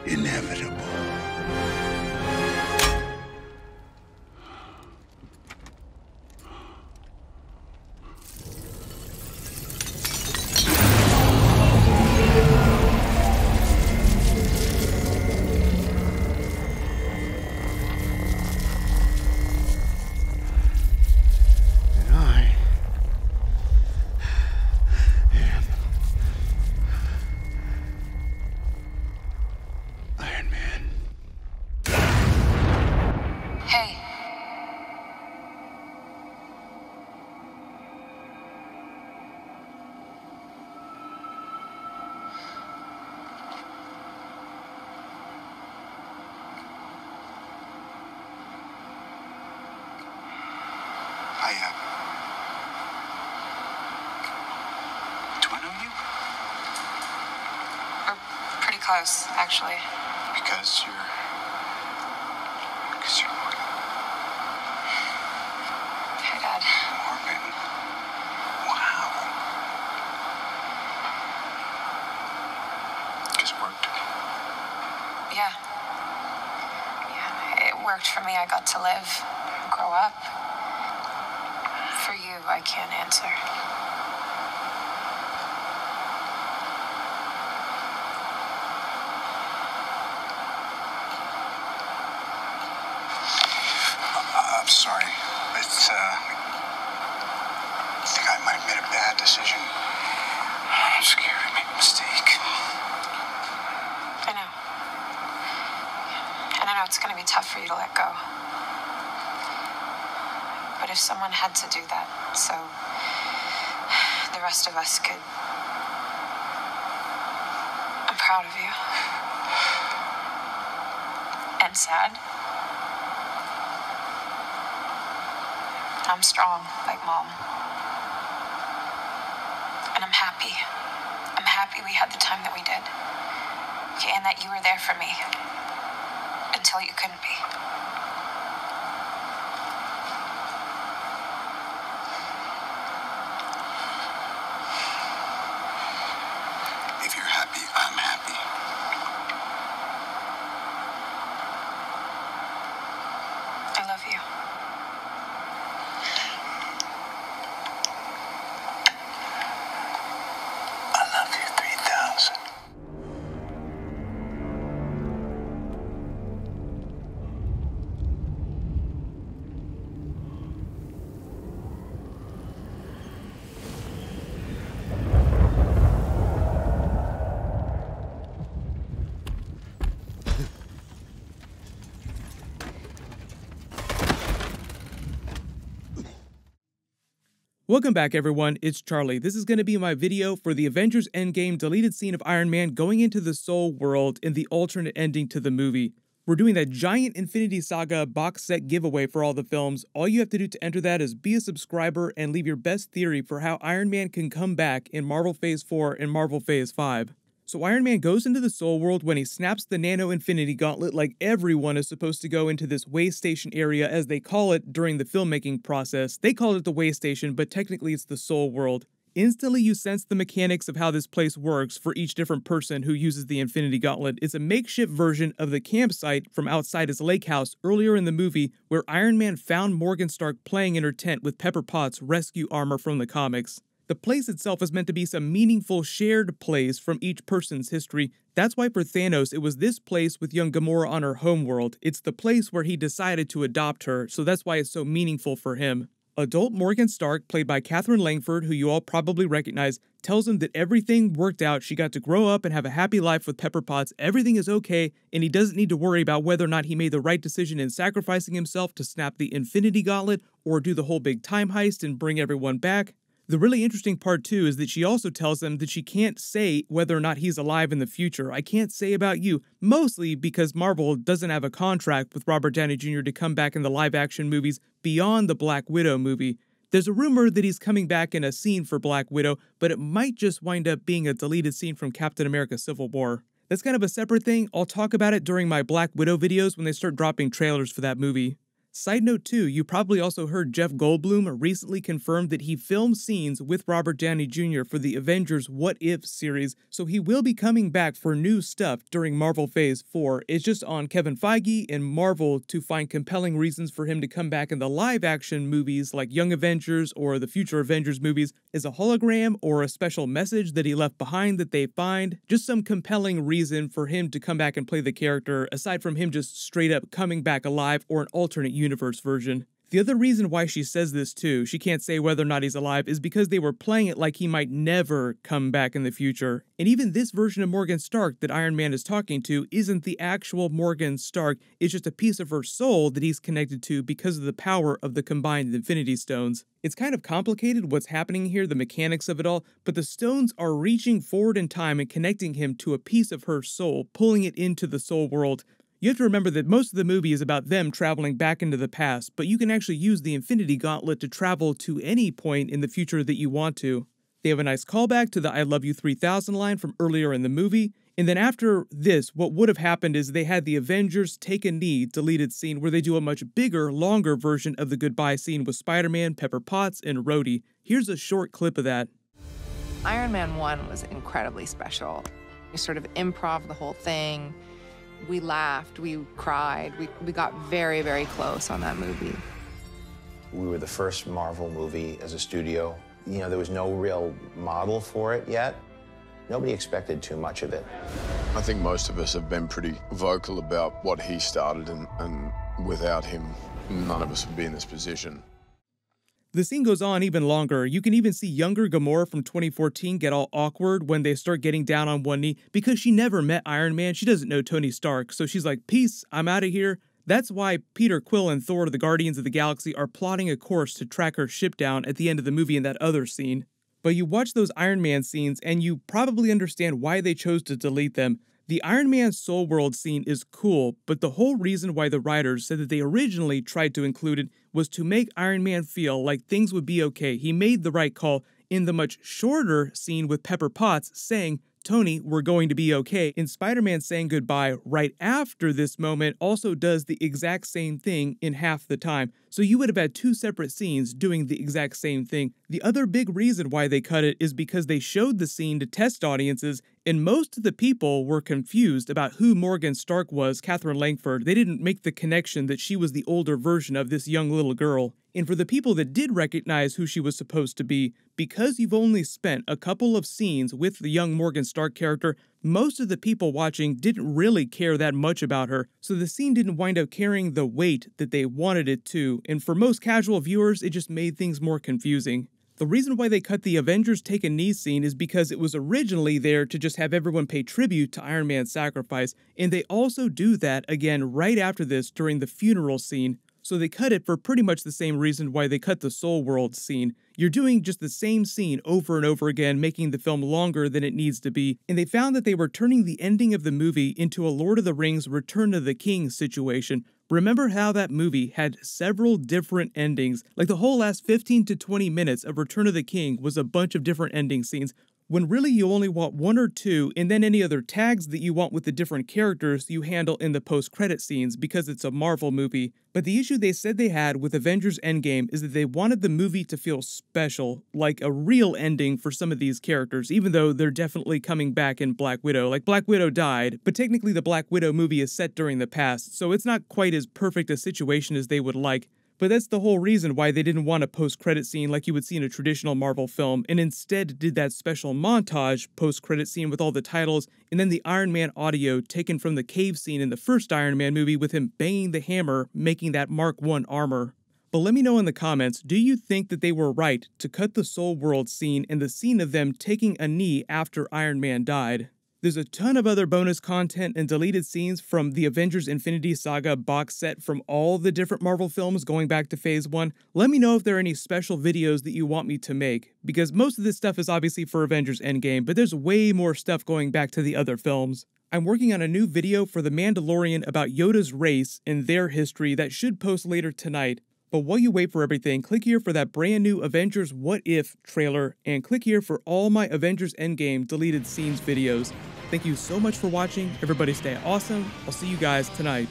inevitable. Do I know you? We're pretty close, actually. Because you're Morgan. Hey, Dad. Morgan? Wow. Just worked. Yeah. Yeah, it worked for me. I got to live, grow up. For you, I can't answer. I'm sorry. I think I might have made a bad decision. I'm scared I made a mistake. I know. And I know it's going to be tough for you to let go. But if someone had to do that, so the rest of us could... I'm proud of you. And sad. I'm strong, like Mom. And I'm happy. I'm happy we had the time that we did. Okay, and that you were there for me. Until you couldn't be. If you're happy, I'm happy. I love you. I love you 3000. Welcome back, everyone. It's Charlie. This is going to be my video for the Avengers Endgame deleted scene of Iron Man going into the Soul World in the alternate ending to the movie. We're doing that giant Infinity Saga box set giveaway for all the films. All you have to do to enter that is be a subscriber and leave your best theory for how Iron Man can come back in Marvel Phase 4 and Marvel Phase 5. So Iron Man goes into the Soul World when he snaps the Nano Infinity Gauntlet, like everyone is supposed to go into this way station area, as they call it during the filmmaking process. They call it the way station, but technically it's the Soul World. Instantly you sense the mechanics of how this place works for each different person who uses the Infinity Gauntlet. It's a makeshift version of the campsite from outside his lake house earlier in the movie, where Iron Man found Morgan Stark playing in her tent with Pepper Potts' rescue armor from the comics. The place itself is meant to be some meaningful shared place from each person's history. That's why for Thanos, it was this place with young Gamora on her homeworld. It's the place where he decided to adopt her, so that's why it's so meaningful for him. Adult Morgan Stark, played by Catherine Langford, who you all probably recognize, tells him that everything worked out. She got to grow up and have a happy life with Pepper Potts. Everything is okay, and he doesn't need to worry about whether or not he made the right decision in sacrificing himself to snap the Infinity Gauntlet or do the whole big time heist and bring everyone back. The really interesting part, too, is that she also tells him that she can't say whether or not he's alive in the future. I can't say about you, mostly because Marvel doesn't have a contract with Robert Downey Jr. to come back in the live-action movies beyond the Black Widow movie. There's a rumor that he's coming back in a scene for Black Widow, but it might just wind up being a deleted scene from Captain America Civil War. That's kind of a separate thing. I'll talk about it during my Black Widow videos when they start dropping trailers for that movie. Side note too, you probably also heard Jeff Goldblum recently confirmed that he filmed scenes with Robert Downey Jr. for the Avengers What If series, so he will be coming back for new stuff during Marvel Phase 4. It's just on Kevin Feige and Marvel to find compelling reasons for him to come back in the live-action movies like Young Avengers or the future Avengers movies as a hologram or a special message that he left behind that they find. Just some compelling reason for him to come back and play the character, aside from him just straight up coming back alive or an alternate universe version. The other reason why she says this too, she can't say whether or not he's alive, is because they were playing it like he might never come back in the future. And even this version of Morgan Stark that Iron Man is talking to isn't the actual Morgan Stark, it's just a piece of her soul that he's connected to because of the power of the combined Infinity Stones. It's kind of complicated what's happening here, the mechanics of it all, but the stones are reaching forward in time and connecting him to a piece of her soul, pulling it into the soul world. You have to remember that most of the movie is about them traveling back into the past, but you can actually use the Infinity Gauntlet to travel to any point in the future that you want to. They have a nice callback to the I Love You 3000 line from earlier in the movie, and then after this, what would have happened is they had the Avengers Take a Knee deleted scene where they do a much bigger, longer version of the goodbye scene with Spider-Man, Pepper Potts, and Rhodey. Here's a short clip of that. Iron Man 1 was incredibly special. We sort of improv the whole thing. We laughed, we cried, we got very, very close on that movie. We were the first Marvel movie as a studio. You know, there was no real model for it yet. Nobody expected too much of it. I think most of us have been pretty vocal about what he started, and without him, none of us would be in this position. The scene goes on even longer. You can even see younger Gamora from 2014 get all awkward when they start getting down on one knee because she never met Iron Man. She doesn't know Tony Stark, so she's like, peace, I'm out of here. That's why Peter Quill and Thor, the Guardians of the Galaxy, are plotting a course to track her ship down at the end of the movie in that other scene. But you watch those Iron Man scenes and you probably understand why they chose to delete them. The Iron Man Soul World scene is cool, but the whole reason why the writers said that they originally tried to include it was to make Iron Man feel like things would be okay. He made the right call in the much shorter scene with Pepper Potts saying, Tony, we're going to be okay. And Spider-Man saying goodbye right after this moment also does the exact same thing in half the time. So you would have had two separate scenes doing the exact same thing. The other big reason why they cut it is because they showed the scene to test audiences, and most of the people were confused about who Morgan Stark was, Catherine Langford. They didn't make the connection that she was the older version of this young little girl. And for the people that did recognize who she was supposed to be, because you've only spent a couple of scenes with the young Morgan Stark character, most of the people watching didn't really care that much about her, so the scene didn't wind up carrying the weight that they wanted it to, and for most casual viewers, it just made things more confusing. The reason why they cut the Avengers Take a Knee scene is because it was originally there to just have everyone pay tribute to Iron Man's sacrifice, and they also do that again right after this during the funeral scene. So they cut it for pretty much the same reason why they cut the Soul World scene. You're doing just the same scene over and over again, making the film longer than it needs to be, and they found that they were turning the ending of the movie into a Lord of the Rings Return of the King situation. Remember how that movie had several different endings? Like the whole last 15 to 20 minutes of Return of the King was a bunch of different ending scenes, when really you only want one or two, and then any other tags that you want with the different characters you handle in the post-credit scenes because it's a Marvel movie. But the issue they said they had with Avengers Endgame is that they wanted the movie to feel special, like a real ending for some of these characters, even though they're definitely coming back in Black Widow. Like, Black Widow died, but technically the Black Widow movie is set during the past, so it's not quite as perfect a situation as they would like. But that's the whole reason why they didn't want a post-credit scene like you would see in a traditional Marvel film, and instead did that special montage post-credit scene with all the titles, and then the Iron Man audio taken from the cave scene in the first Iron Man movie with him banging the hammer, making that Mark I armor. But let me know in the comments, do you think that they were right to cut the Soul World scene and the scene of them taking a knee after Iron Man died? There's a ton of other bonus content and deleted scenes from the Avengers Infinity Saga box set from all the different Marvel films going back to Phase 1. Let me know if there are any special videos that you want me to make, because most of this stuff is obviously for Avengers Endgame, but there's way more stuff going back to the other films. I'm working on a new video for The Mandalorian about Yoda's race and their history that should post later tonight. But while you wait for everything, click here for that brand new Avengers What If trailer, and click here for all my Avengers Endgame deleted scenes videos. Thank you so much for watching. Everybody stay awesome. I'll see you guys tonight.